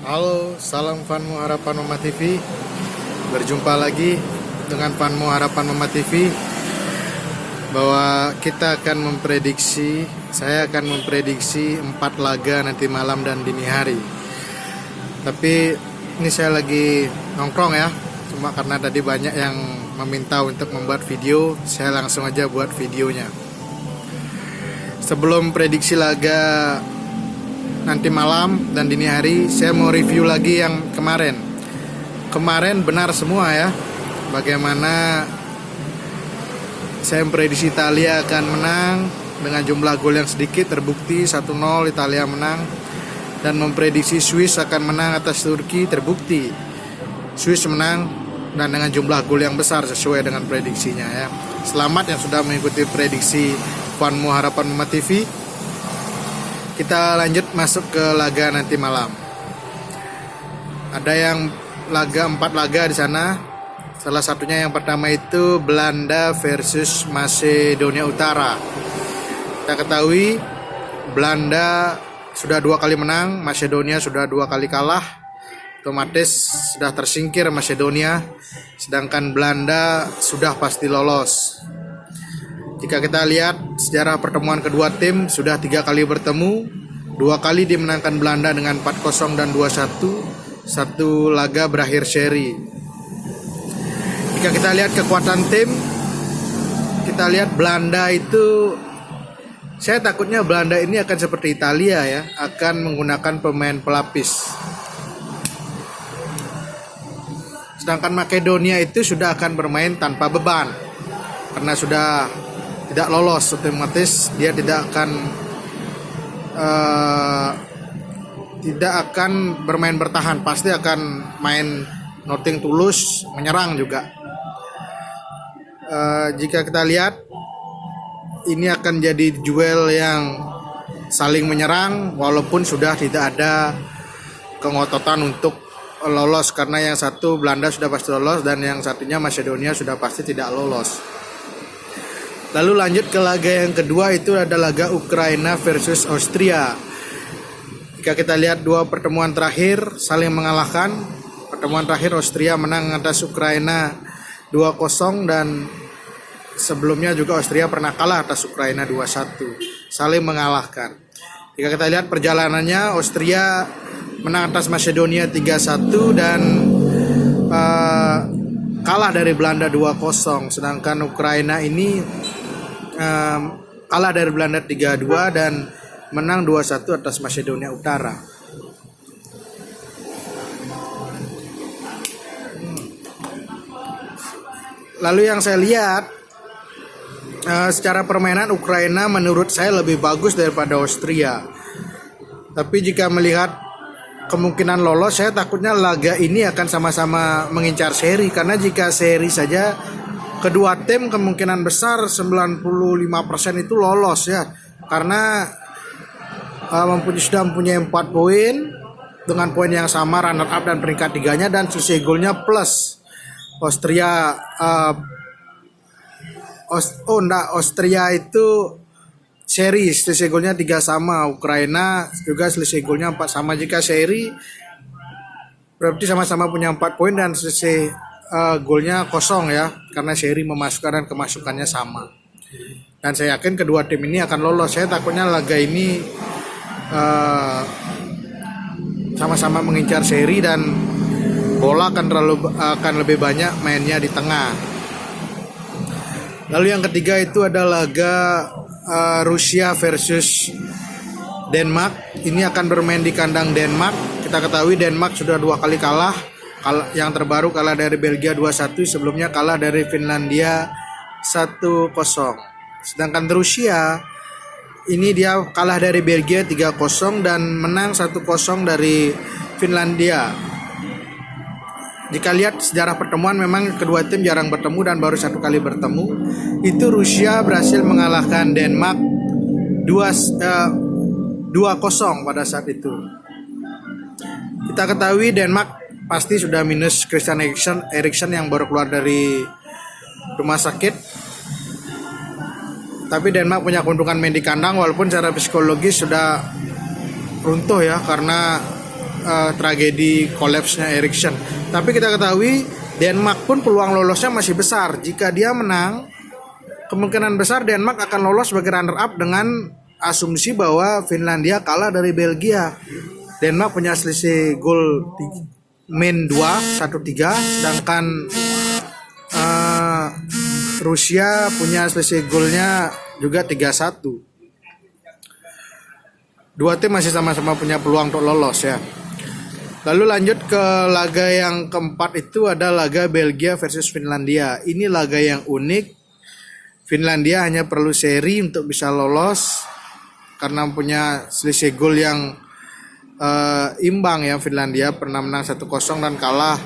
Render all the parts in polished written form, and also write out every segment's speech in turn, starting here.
Halo, salam Fanmu Harapan Mama TV. Berjumpa lagi dengan Fanmu Harapan Mama TV. Bahwa kita akan memprediksi, saya akan memprediksi 4 laga nanti malam dan dini hari. Tapi ini saya lagi nongkrong ya. Cuma karena tadi banyak yang meminta untuk membuat video, saya langsung aja buat videonya. Sebelum prediksi laga nanti malam dan dini hari, saya mau review lagi yang kemarin. Kemarin benar semua ya. Bagaimana saya memprediksi Italia akan menang dengan jumlah gol yang sedikit, terbukti 1-0 Italia menang. Dan memprediksi Swiss akan menang atas Turki, terbukti Swiss menang dan dengan jumlah gol yang besar sesuai dengan prediksinya ya. Selamat yang sudah mengikuti prediksi Fanmu Harapan Mama TV. Kita lanjut masuk ke laga nanti malam. Ada yang 4 laga di sana. Salah satunya yang pertama itu Belanda versus Macedonia Utara. Kita ketahui Belanda sudah 2 kali menang, Macedonia sudah 2 kali kalah. Otomatis sudah tersingkir Macedonia, sedangkan Belanda sudah pasti lolos. Jika kita lihat sejarah pertemuan kedua tim, sudah 3 kali bertemu, 2 kali dimenangkan Belanda dengan 4-0 dan 2-1. 1 laga berakhir seri. Jika kita lihat kekuatan tim, kita lihat Belanda itu, saya takutnya Belanda ini akan seperti Italia ya, akan menggunakan pemain pelapis. Sedangkan Makedonia itu sudah akan bermain tanpa beban, karena sudah tidak lolos, otomatis dia tidak akan bermain bertahan, pasti akan main nothing tulus, menyerang juga. Jika kita lihat, ini akan jadi duel yang saling menyerang walaupun sudah tidak ada kengototan untuk lolos, karena yang satu Belanda sudah pasti lolos dan yang satunya Macedonia sudah pasti tidak lolos. Lalu lanjut ke laga yang kedua, itu ada laga Ukraina versus Austria. Jika kita lihat 2 pertemuan terakhir saling mengalahkan. Pertemuan terakhir Austria menang atas Ukraina 2-0 dan sebelumnya juga Austria pernah kalah atas Ukraina 2-1. Saling mengalahkan. Jika kita lihat perjalanannya, Austria menang atas Macedonia 3-1 dan kalah dari Belanda 2-0. Sedangkan Ukraina ini kalah dari Belanda 3-2 dan menang 2-1 atas Macedonia Utara. Lalu yang saya lihat, secara permainan Ukraina menurut saya lebih bagus daripada Austria. Tapi jika melihat kemungkinan lolos, saya takutnya laga ini akan sama-sama mengincar seri, karena jika seri saja kedua tim kemungkinan besar 95% itu lolos ya, karena sudah mempunyai 4 poin dengan poin yang sama runner up dan peringkat 3-nya, dan selisih golnya plus. Austria itu seri selisih golnya 3 sama, Ukraina juga selisih golnya 4 sama. Jika seri berarti sama-sama punya 4 poin dan selisih golnya kosong ya, karena seri memasukkan dan kemasukannya sama. Dan saya yakin kedua tim ini akan lolos. Saya takutnya laga ini sama-sama mengincar seri dan bola akan lebih banyak mainnya di tengah. Lalu yang ketiga itu ada laga Rusia versus Denmark. Ini akan bermain di kandang Denmark. Kita ketahui Denmark sudah 2 kali kalah. Yang terbaru kalah dari Belgia 2-1, sebelumnya kalah dari Finlandia 1-0. Sedangkan Rusia ini dia kalah dari Belgia 3-0 dan menang 1-0 dari Finlandia. Jika lihat sejarah pertemuan, memang kedua tim jarang bertemu dan baru 1 kali bertemu. Itu Rusia berhasil mengalahkan Denmark 2-0 pada saat itu. Kita ketahui Denmark pasti sudah minus Christian Eriksen yang baru keluar dari rumah sakit. Tapi Denmark punya keuntungan main di kandang, walaupun secara psikologis sudah runtuh ya, karena tragedi kolapsnya Eriksen. Tapi kita ketahui Denmark pun peluang lolosnya masih besar. Jika dia menang, kemungkinan besar Denmark akan lolos sebagai runner up dengan asumsi bahwa Finlandia kalah dari Belgia. Denmark punya selisih gol min 2 1-3, sedangkan Rusia punya selisih golnya juga 3-1. Dua tim masih sama-sama punya peluang untuk lolos ya. Lalu lanjut ke laga yang keempat, itu ada laga Belgia versus Finlandia. Ini laga yang unik. Finlandia hanya perlu seri untuk bisa lolos karena punya selisih gol yang imbang ya. Finlandia pernah menang 1-0 dan kalah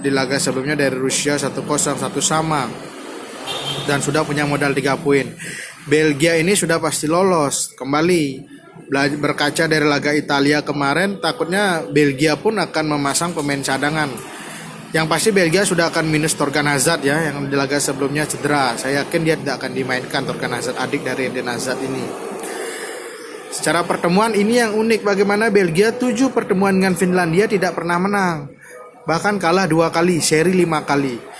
di laga sebelumnya dari Rusia 1-0, 1 sama, dan sudah punya modal 3 poin. Belgia ini sudah pasti lolos kembali. Berkaca dari laga Italia kemarin, takutnya Belgia pun akan memasang pemain cadangan. Yang pasti Belgia sudah akan minus Thorgan Hazard ya, yang di laga sebelumnya cedera. Saya yakin dia tidak akan dimainkan, Thorgan Hazard, adik dari Eden Hazard ini. Secara pertemuan ini yang unik, bagaimana Belgia 7 pertemuan dengan Finlandia tidak pernah menang. Bahkan kalah 2 kali, seri 5 kali.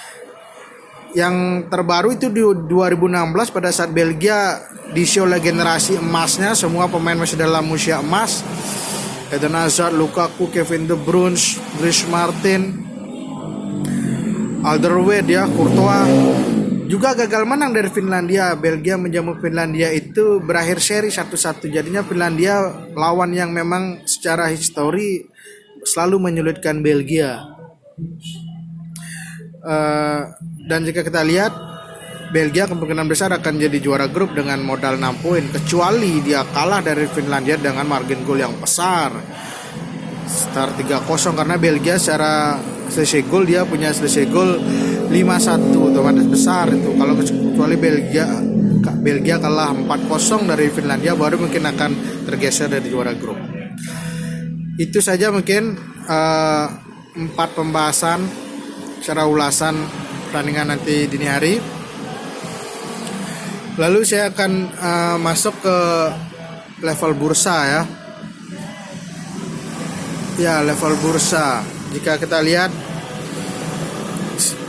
Yang terbaru itu di 2016 pada saat Belgia di show generasi emasnya, semua pemain masih dalam usia emas. Eden Hazard, Lukaku, Kevin De Bruyne, Dries Martin, Alderweireld ya, Courtois juga gagal menang dari Finlandia. Belgia menjamu Finlandia itu berakhir seri 1-1. Jadinya Finlandia lawan yang memang secara histori selalu menyulitkan Belgia. Dan jika kita lihat, Belgia kemungkinan besar akan jadi juara grup dengan modal 6 poin, kecuali dia kalah dari Finlandia dengan margin gol yang besar, start 3-0, karena Belgia secara selisih gol dia punya selisih gol 5-1, otomatis besar itu. Kalau kecuali Belgia kalah 4-0 dari Finlandia, baru mungkin akan tergeser dari juara grup. Itu saja mungkin 4 pembahasan secara ulasan pertandingan nanti dini hari. Lalu saya akan masuk ke level bursa ya. Ya, level bursa. Jika kita lihat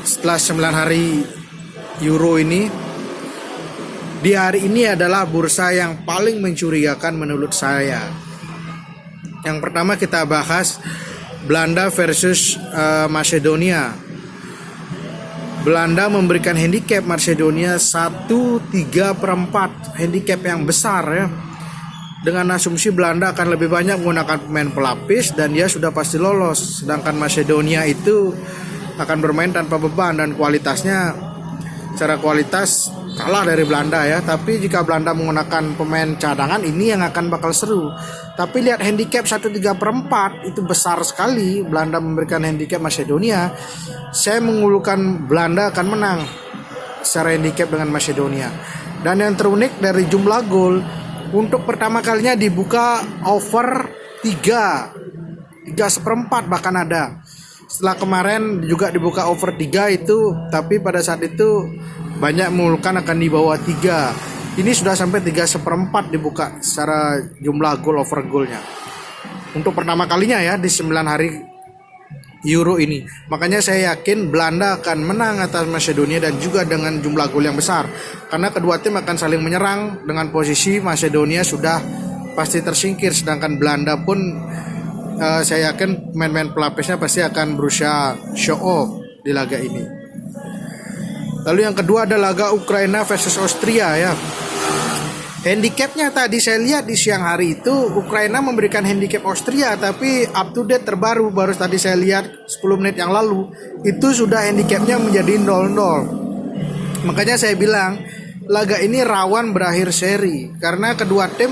setelah 9 hari Euro ini, di hari ini adalah bursa yang paling mencurigakan menurut saya. Yang pertama kita bahas Belanda versus Macedonia. Belanda memberikan handicap Macedonia 1/3/4, handicap yang besar ya. Dengan asumsi Belanda akan lebih banyak menggunakan pemain pelapis dan dia sudah pasti lolos. Sedangkan Macedonia itu akan bermain tanpa beban dan kualitasnya, secara kualitas kalah dari Belanda ya. Tapi jika Belanda menggunakan pemain cadangan, ini yang akan bakal seru. Tapi lihat handicap 1/3/4 itu besar sekali. Belanda memberikan handicap Macedonia. Saya mengulukan Belanda akan menang secara handicap dengan Macedonia. Dan yang terunik dari jumlah gol, untuk pertama kalinya dibuka over 3/4 bahkan ada. Setelah kemarin juga dibuka over 3 itu, tapi pada saat itu banyak mengulukan akan di bawah 3. Ini sudah sampai 3/4 dibuka secara jumlah gol over golnya. Untuk pertama kalinya ya di 9 hari Euro ini. Makanya saya yakin Belanda akan menang atas Macedonia dan juga dengan jumlah gol yang besar. Karena kedua tim akan saling menyerang dengan posisi Macedonia sudah pasti tersingkir, sedangkan Belanda pun saya yakin pemain-pemain pelapisnya pasti akan berusaha show off di laga ini. Lalu yang kedua ada laga Ukraina versus Austria ya. Handicapnya tadi saya lihat di siang hari itu Ukraina memberikan handicap Austria, tapi up to date terbaru baru tadi saya lihat 10 menit yang lalu itu sudah handicapnya menjadi 0-0. Makanya saya bilang laga ini rawan berakhir seri karena kedua tim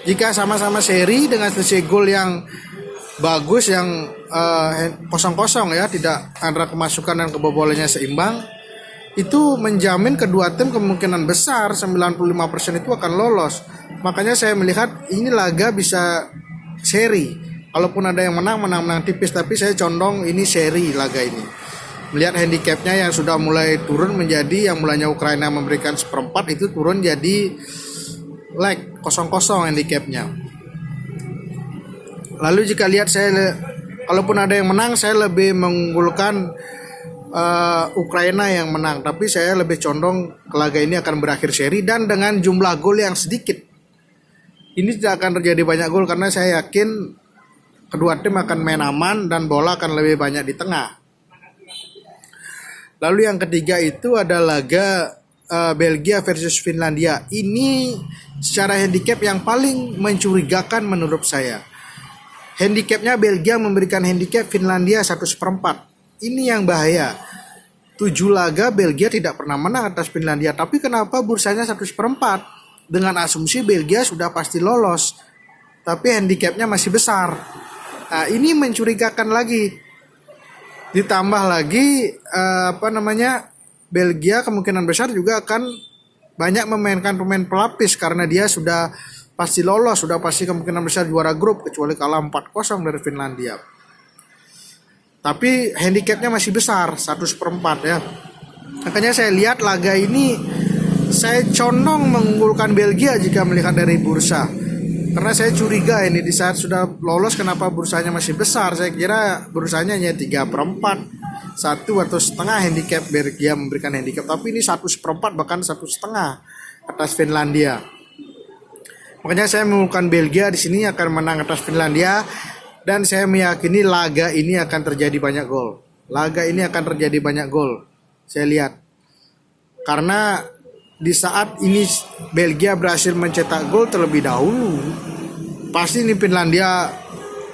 jika sama-sama seri dengan selisih gol yang bagus yang 0-0 ya, tidak antara kemasukan dan kebobolannya seimbang, itu menjamin kedua tim kemungkinan besar 95% itu akan lolos. Makanya saya melihat ini laga bisa seri. Kalaupun ada yang menang tipis, tapi saya condong ini seri laga ini. Melihat handicapnya yang sudah mulai turun menjadi, yang mulanya Ukraina memberikan 1/4 itu turun jadi 0-0 handicapnya. Lalu jika lihat kalaupun ada yang menang, saya lebih mengunggulkan Ukraina yang menang. Tapi saya lebih condong laga ini akan berakhir seri dan dengan jumlah gol yang sedikit. Ini tidak akan terjadi banyak gol karena saya yakin kedua tim akan main aman dan bola akan lebih banyak di tengah. Lalu yang ketiga itu ada laga Belgia versus Finlandia. Ini secara handicap yang paling mencurigakan menurut saya. Handicapnya Belgia memberikan handicap Finlandia 1/4. Ini yang bahaya. 7 laga Belgia tidak pernah menang atas Finlandia. Tapi kenapa bursanya 1/4? Dengan asumsi Belgia sudah pasti lolos. Tapi handicapnya masih besar. Nah, ini mencurigakan lagi. Ditambah lagi Belgia kemungkinan besar juga akan banyak memainkan pemain pelapis karena dia sudah pasti lolos, sudah pasti kemungkinan besar juara grup kecuali kalah 4-0 dari Finlandia. Tapi handicapnya masih besar 1/4 ya. Makanya saya lihat laga ini saya condong mengunggulkan Belgia jika melihat dari bursa. Karena saya curiga ini di saat sudah lolos kenapa bursanya masih besar. Saya kira bursanya hanya 3/4, 1 atau setengah handicap Belgia memberikan handicap. Tapi ini 1/4 bahkan 1,5 atas Finlandia. Makanya saya mengunggulkan Belgia di sini akan menang atas Finlandia dan saya meyakini laga ini akan terjadi banyak gol. Laga ini akan terjadi banyak gol. Saya lihat. Karena di saat ini Belgia berhasil mencetak gol terlebih dahulu, pasti ini Finlandia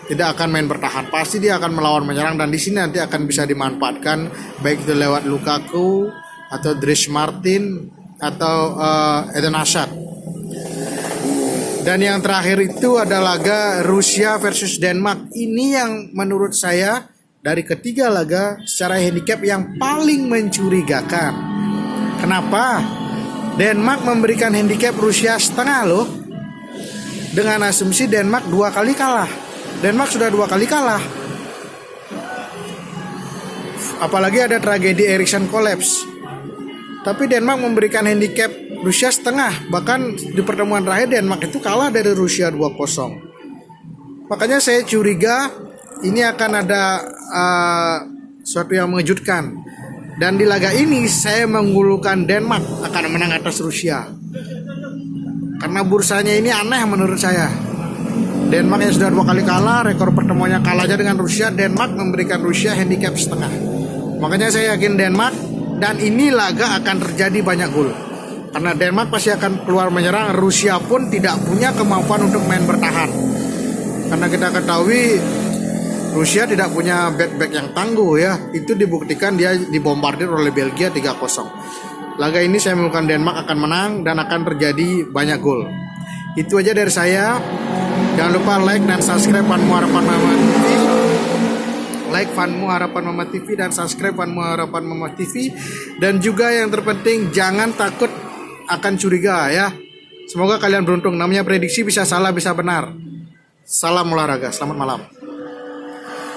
tidak akan main bertahan. Pasti dia akan melawan menyerang dan di sini nanti akan bisa dimanfaatkan baik itu lewat Lukaku atau Dries Martin atau Eden Hazard. Dan yang terakhir itu ada laga Rusia versus Denmark. Ini yang menurut saya dari ketiga laga secara handicap yang paling mencurigakan. Kenapa? Denmark memberikan handicap Rusia setengah loh. Dengan asumsi Denmark 2 kali kalah. Denmark sudah 2 kali kalah. Apalagi ada tragedi Eriksen collapse. Tapi Denmark memberikan handicap Rusia setengah. Bahkan di pertemuan terakhir Denmark itu kalah dari Rusia 2-0. Makanya saya curiga ini akan ada sesuatu yang mengejutkan. Dan di laga ini saya mengunggulkan Denmark akan menang atas Rusia. Karena bursanya ini aneh menurut saya. Denmark yang sudah 2 kali kalah, rekor pertemuannya kalah aja dengan Rusia. Denmark memberikan Rusia handicap setengah. Makanya saya yakin Denmark. Dan ini laga akan terjadi banyak gol. Karena Denmark pasti akan keluar menyerang. Rusia pun tidak punya kemampuan untuk main bertahan. Karena kita ketahui Rusia tidak punya back yang tangguh ya. Itu dibuktikan dia dibombardir oleh Belgia 3-0. Laga ini saya menunjukkan Denmark akan menang dan akan terjadi banyak gol. Itu aja dari saya. Jangan lupa like dan subscribe Fanmu Harapan Mama TV. Like Fanmu Harapan Mama TV dan subscribe Fanmu Harapan Mama TV. Dan juga yang terpenting jangan takut akan curiga ya. Semoga kalian beruntung. Namanya prediksi bisa salah bisa benar. Salam olahraga. Selamat malam.